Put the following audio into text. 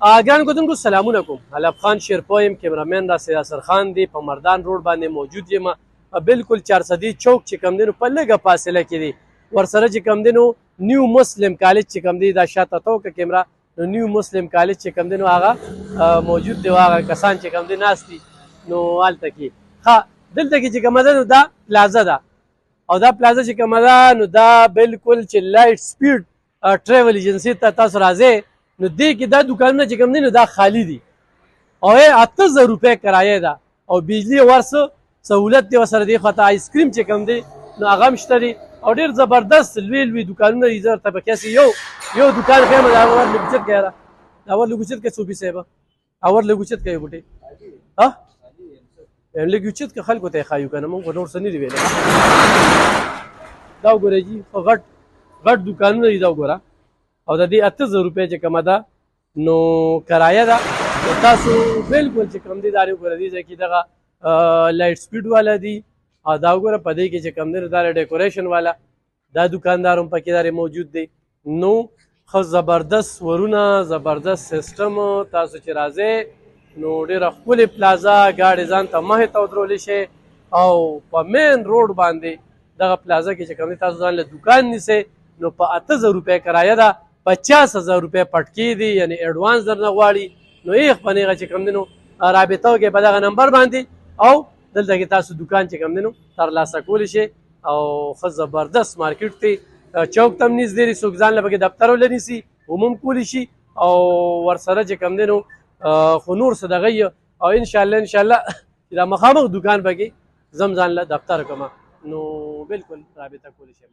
ګران کتونکو سلامونه کوم. حلب خان شیرپو یم، کیمرامین را سیاسر خان دی. په مردان روډ باندې موجود یم، بالکل 400 چوک چې کوم دی نو په لږه فاصله کې دی. ورسره چې کوم دی نو نیو مسلم کالج چې کوم دی دا شاته توکه کیمرا نو نیو مسلم کالج چې کوم دی نو هغه موجود دی. هغه کسان چې کوم دی ناست دي نو هلته کې دلته کې چې کومه ده نو دا پلازه ده، او دا پلازه چې کومه ده نو دا بالکل چې لایټ سپیډ ټریول ایجنسي ته تاسو راځئ نو دې کې دا دوکانونه چې کوم دی نو دا خالی دي او 8000 روپۍ کرایه ده او بجلی ورسه سهولت دی. ورسره دې خواته آیس کریم چې کوم دی نو هغه هم شته دي او ډېر زبردست لوی لوی دوکانونه دي. زه درته په کیسې یو دوکان ښیم، دا ور لږ اوچت کوي، دا ور لږ اوچت کوي صوفي صاحبه، ور لږ اوچت کوي بوټې لږ اوچت که خلکو ته یې ښایو که نه، مونږ خو نور څه نه دي ویلی. دا وګورئ جي غټ دوکانونه دي، دا وګوره. او د دې 8000 روپۍ چې کومه ده نو کرایه ده. نو تاسو بالکل چې کوم دی دا وګوره دې ځای کې دغه لایټ سپیډ والا دي او دا وګوره په دې کې چې کوم دی نو دا ډیکوریشن والا دا دوکاندار هم پکې دا موجود دی. نو ښه زبردست ورونه، زبردست سیسټم. تاسو چې راځئ نو ډېره ښکلې پلازه، ګاډې ځان ته مخې ته ودرولی شئ او په مین روډ باندې دغه پلازه کې چې کوم دی تاسو ځان له دوکان نیسئ نو په 8000 روپۍ کرایه ده. 50000 روپۍ پټکې دي، یعنې اډوانس درنه غواړي نو ایخ په نیغه چې کوم دی نو رابطه وکړئ په دغه نمبر باندې او دلته کې تاسو دوکان چې کوم دی نو ترلاسه کولی شئ. او ښه زبردست مارکیټ دی، چوک ته هم نږدې دی، څوک ځان له پکې دفتر ولنیسي عموم کولی شي او ورسره چې کوم دی نو خو نور څه دغه او انشاءالله چې دا مخامخ دوکان پکې زم ځان له دفتر کومه نو بالکل رابطه کولی شئ.